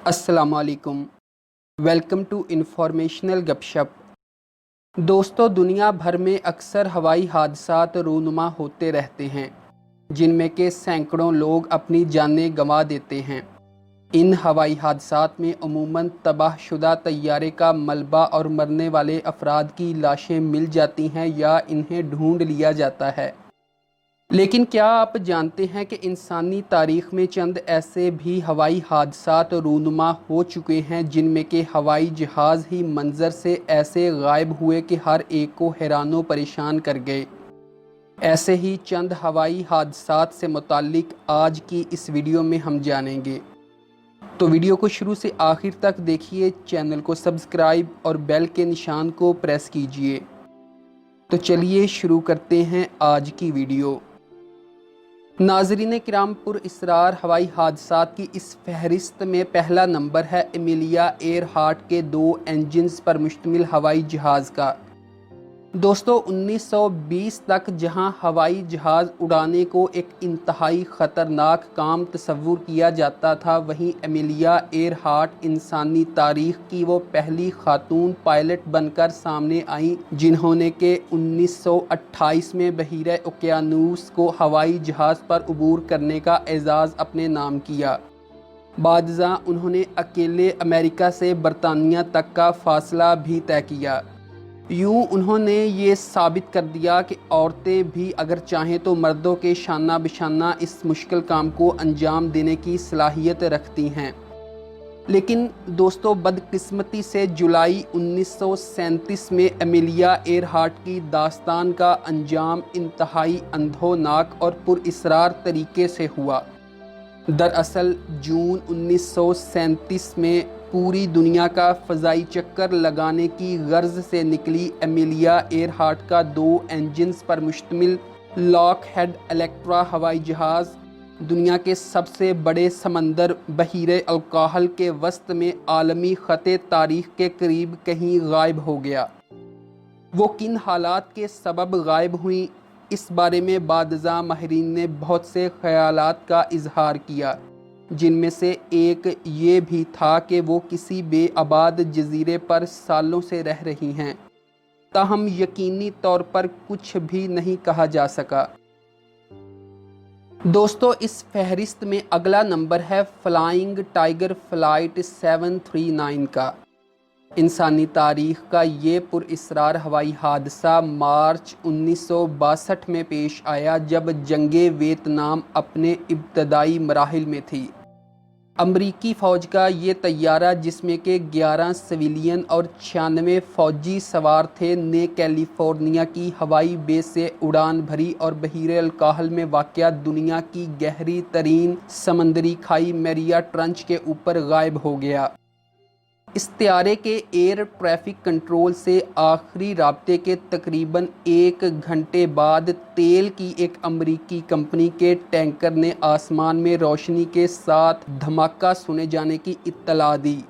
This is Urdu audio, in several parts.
السلام علیکم، ویلکم ٹو انفارمیشنل گپ شپ۔ دوستو، دنیا بھر میں اکثر ہوائی حادثات رونما ہوتے رہتے ہیں جن میں کہ سینکڑوں لوگ اپنی جانیں گنوا دیتے ہیں۔ ان ہوائی حادثات میں عموماً تباہ شدہ طیارے کا ملبہ اور مرنے والے افراد کی لاشیں مل جاتی ہیں یا انہیں ڈھونڈ لیا جاتا ہے۔ لیکن کیا آپ جانتے ہیں کہ انسانی تاریخ میں چند ایسے بھی ہوائی حادثات رونما ہو چکے ہیں جن میں کہ ہوائی جہاز ہی منظر سے ایسے غائب ہوئے کہ ہر ایک کو حیران و پریشان کر گئے۔ ایسے ہی چند ہوائی حادثات سے متعلق آج کی اس ویڈیو میں ہم جانیں گے، تو ویڈیو کو شروع سے آخر تک دیکھیے، چینل کو سبسکرائب اور بیل کے نشان کو پریس کیجیے۔ تو چلیے شروع کرتے ہیں آج کی ویڈیو۔ ناظرین کرام، پر اسرار ہوائی حادثات کی اس فہرست میں پہلا نمبر ہے ایمیلیا ایئر ہارٹ کے 2 انجنز پر مشتمل ہوائی جہاز کا۔ دوستو، 1920 تک جہاں ہوائی جہاز اڑانے کو ایک انتہائی خطرناک کام تصور کیا جاتا تھا، وہیں ایمیلیا ایئر ہارٹ انسانی تاریخ کی وہ پہلی خاتون پائلٹ بن کر سامنے آئیں جنہوں نے کہ 1928 میں بحیرہ اوقیانوس کو ہوائی جہاز پر عبور کرنے کا اعزاز اپنے نام کیا۔ بعد ازاں انہوں نے اکیلے امریکہ سے برطانیہ تک کا فاصلہ بھی طے کیا۔ یوں انہوں نے یہ ثابت کر دیا کہ عورتیں بھی اگر چاہیں تو مردوں کے شانہ بشانہ اس مشکل کام کو انجام دینے کی صلاحیت رکھتی ہیں۔ لیکن دوستو، بدقسمتی سے جولائی 1937 میں ایمیلیا ایئر ہارٹ کی داستان کا انجام انتہائی اندھوناک اور پر اسرار طریقے سے ہوا۔ دراصل جون 1937 میں پوری دنیا کا فضائی چکر لگانے کی غرض سے نکلی ایمیلیا ایئر ہارٹ کا 2 انجنز پر مشتمل لاک ہیڈ الیکٹرا ہوائی جہاز دنیا کے سب سے بڑے سمندر بحیرہ الکاہل کے وسط میں عالمی خط تاریخ کے قریب کہیں غائب ہو گیا۔ وہ کن حالات کے سبب غائب ہوئیں، اس بارے میں بعد ازاں ماہرین نے بہت سے خیالات کا اظہار کیا، جن میں سے ایک یہ بھی تھا کہ وہ کسی بے آباد جزیرے پر سالوں سے رہ رہی ہیں، تاہم یقینی طور پر کچھ بھی نہیں کہا جا سکا۔ دوستو، اس فہرست میں اگلا نمبر ہے فلائنگ ٹائیگر فلائٹ 739 کا۔ انسانی تاریخ کا یہ پر اسرار ہوائی حادثہ مارچ 1962 میں پیش آیا جب جنگ ویتنام اپنے ابتدائی مراحل میں تھی۔ امریکی فوج کا یہ طیارہ، جس میں کہ 11 سویلین اور 96 فوجی سوار تھے، نے کیلیفورنیا کی ہوائی بیس سے اڑان بھری اور بحیرہ الکاہل میں واقع دنیا کی گہری ترین سمندری کھائی میریا ٹرنچ کے اوپر غائب ہو گیا۔ اس طیارے کے ایئر ٹریفک کنٹرول سے آخری رابطے کے تقریباً 1 گھنٹے بعد تیل کی ایک امریکی کمپنی کے ٹینکر نے آسمان میں روشنی کے ساتھ دھماکہ سنے جانے کی اطلاع دی۔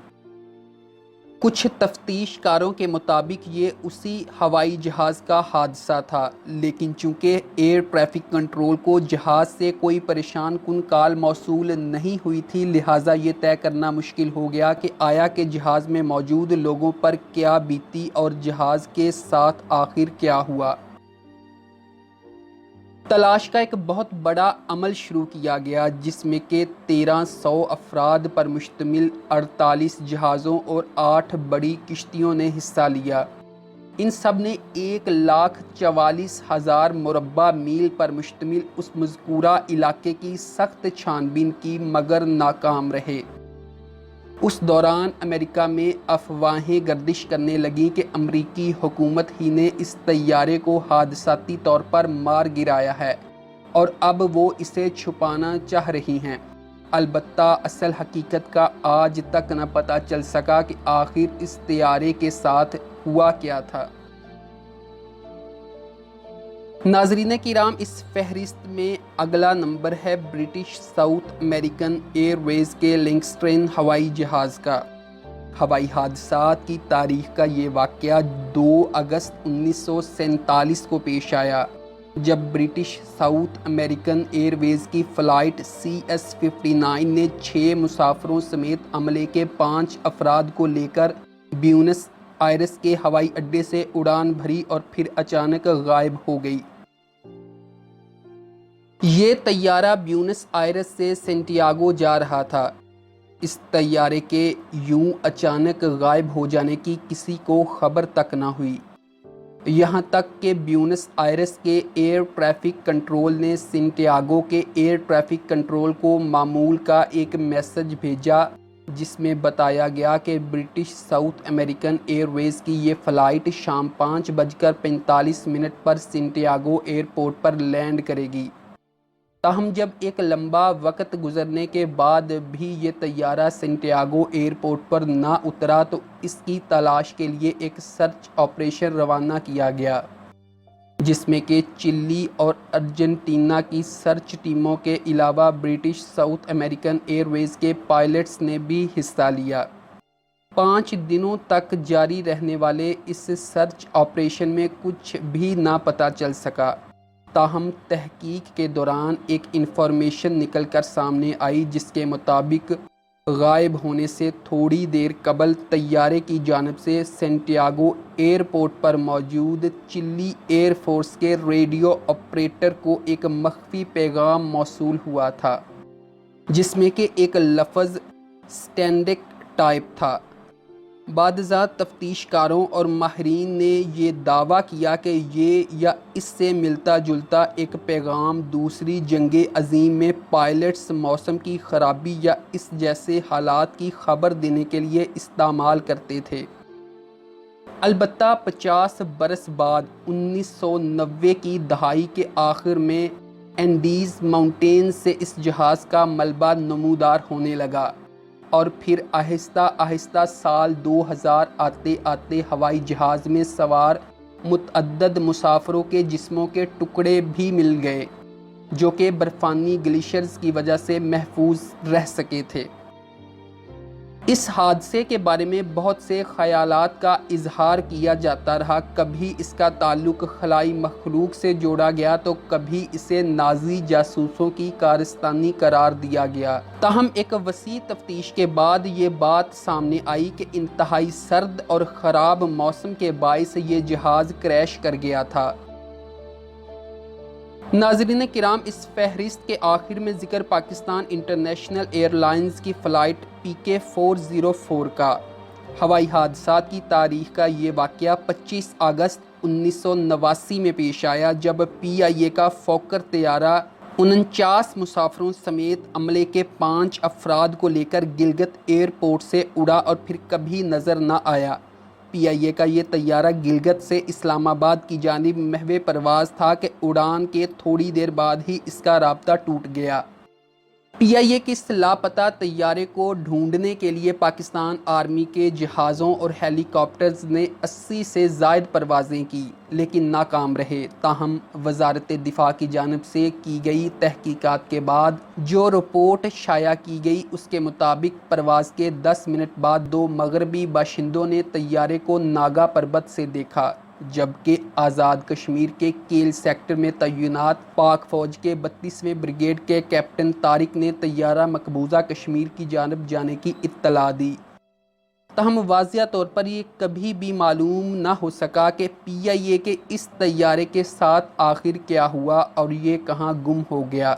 کچھ تفتیش کاروں کے مطابق یہ اسی ہوائی جہاز کا حادثہ تھا، لیکن چونکہ ایئر ٹریفک کنٹرول کو جہاز سے کوئی پریشان کن کال موصول نہیں ہوئی تھی، لہٰذا یہ طے کرنا مشکل ہو گیا کہ آیا کہ جہاز میں موجود لوگوں پر کیا بیتی اور جہاز کے ساتھ آخر کیا ہوا۔ تلاش کا ایک بہت بڑا عمل شروع کیا گیا، جس میں کہ 1300 افراد پر مشتمل 48 جہازوں اور 8 بڑی کشتیوں نے حصہ لیا۔ ان سب نے 1,44,000 مربع میل پر مشتمل اس مذکورہ علاقے کی سخت چھان بین کی، مگر ناکام رہے۔ اس دوران امریکہ میں افواہیں گردش کرنے لگیں کہ امریکی حکومت ہی نے اس طیارے کو حادثاتی طور پر مار گرایا ہے اور اب وہ اسے چھپانا چاہ رہی ہیں۔ البتہ اصل حقیقت کا آج تک نہ پتہ چل سکا کہ آخر اس طیارے کے ساتھ ہوا کیا تھا۔ ناظرین کرام، اس فہرست میں اگلا نمبر ہے برٹش ساؤتھ امریکن ایئر ویز کے لنکسٹرین ہوائی جہاز کا۔ ہوائی حادثات کی تاریخ کا یہ واقعہ 2 اگست 1947 کو پیش آیا۔ جب برٹش ساؤتھ امریکن ایئر ویز کی فلائٹ CS-59 نے 6 مسافروں سمیت عملے کے 5 افراد کو لے کر بیونس آئرس کے ہوائی اڈے سے اڑان بھری اور پھر اچانک غائب ہو گئی۔ یہ طیارہ بیونس آئرس سے سینٹیاگو جا رہا تھا۔ اس طیارے کے یوں اچانک غائب ہو جانے کی کسی کو خبر تک نہ ہوئی، یہاں تک کہ بیونس آئرس کے ایئر ٹریفک کنٹرول نے سینٹیاگو کے ایئر ٹریفک کنٹرول کو معمول کا ایک میسج بھیجا جس میں بتایا گیا کہ برٹش ساؤتھ امریکن ایئر ویز کی یہ فلائٹ شام 5:45 پر سینٹیاگو ایئرپورٹ پر لینڈ کرے گی۔ تاہم جب ایک لمبا وقت گزرنے کے بعد بھی یہ طیارہ سینٹیاگو ایئرپورٹ پر نہ اترا تو اس کی تلاش کے لیے ایک سرچ آپریشن روانہ کیا گیا، جس میں کہ چلی اور ارجنٹینا کی سرچ ٹیموں کے علاوہ برٹش ساؤتھ امریکن ایئر ویز کے پائلٹس نے بھی حصہ لیا۔ 5 دنوں تک جاری رہنے والے اس سرچ آپریشن میں کچھ بھی نہ پتہ چل سکا، تاہم تحقیق کے دوران ایک انفارمیشن نکل کر سامنے آئی جس کے مطابق غائب ہونے سے تھوڑی دیر قبل طیارے کی جانب سے سینٹیاگو ایئرپورٹ پر موجود چلی ایئر فورس کے ریڈیو آپریٹر کو ایک مخفی پیغام موصول ہوا تھا جس میں کہ ایک لفظ "اسٹینڈک ٹائپ" تھا۔ بعد ازاں تفتیش کاروں اور ماہرین نے یہ دعویٰ کیا کہ یہ یا اس سے ملتا جلتا ایک پیغام دوسری جنگ عظیم میں پائلٹس موسم کی خرابی یا اس جیسے حالات کی خبر دینے کے لیے استعمال کرتے تھے۔ البتہ 50 برس بعد 1990 کی دہائی کے آخر میں اینڈیز ماؤنٹینز سے اس جہاز کا ملبہ نمودار ہونے لگا، اور پھر آہستہ آہستہ سال 2000 آتے آتے ہوائی جہاز میں سوار متعدد مسافروں کے جسموں کے ٹکڑے بھی مل گئے جو کہ برفانی گلیشیئرز کی وجہ سے محفوظ رہ سکے تھے۔ اس حادثے کے بارے میں بہت سے خیالات کا اظہار کیا جاتا رہا، کبھی اس کا تعلق خلائی مخلوق سے جوڑا گیا تو کبھی اسے نازی جاسوسوں کی کارستانی قرار دیا گیا۔ تاہم ایک وسیع تفتیش کے بعد یہ بات سامنے آئی کہ انتہائی سرد اور خراب موسم کے باعث یہ جہاز کریش کر گیا تھا۔ ناظرین کرام، اس فہرست کے آخر میں ذکر پاکستان انٹرنیشنل ایئر لائنز کی فلائٹ PK-404 کا۔ ہوائی حادثات کی تاریخ کا یہ واقعہ 25 اگست 1989 میں پیش آیا جب PIA کا فوکر طیارہ 49 مسافروں سمیت عملے کے 5 افراد کو لے کر گلگت ایئرپورٹ سے اڑا اور پھر کبھی نظر نہ آیا۔ PIA کا یہ طیارہ گلگت سے اسلام آباد کی جانب محو پرواز تھا کہ اڑان کے تھوڑی دیر بعد ہی اس کا رابطہ ٹوٹ گیا۔ PIA کے اس لاپتہ طیارے کو ڈھونڈنے کے لیے پاکستان آرمی کے جہازوں اور ہیلی کاپٹرز نے 80 سے زائد پروازیں کی لیکن ناکام رہے۔ تاہم وزارت دفاع کی جانب سے کی گئی تحقیقات کے بعد جو رپورٹ شائع کی گئی اس کے مطابق پرواز کے 10 منٹ بعد 2 مغربی باشندوں نے طیارے کو ناگا پربت سے دیکھا، جبکہ آزاد کشمیر کے کیل سیکٹر میں تعینات پاک فوج کے 32ویں بریگیڈ کے کیپٹن طارق نے طیارہ مقبوضہ کشمیر کی جانب جانے کی اطلاع دی۔ تاہم واضح طور پر یہ کبھی بھی معلوم نہ ہو سکا کہ PIA کے اس طیارے کے ساتھ آخر کیا ہوا اور یہ کہاں گم ہو گیا۔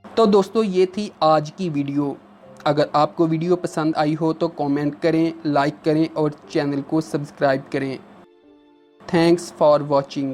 تو دوستو، یہ تھی آج کی ویڈیو۔ اگر آپ کو ویڈیو پسند آئی ہو تو کامنٹ کریں، لائک کریں اور چینل کو سبسکرائب کریں۔ Thanks for watching.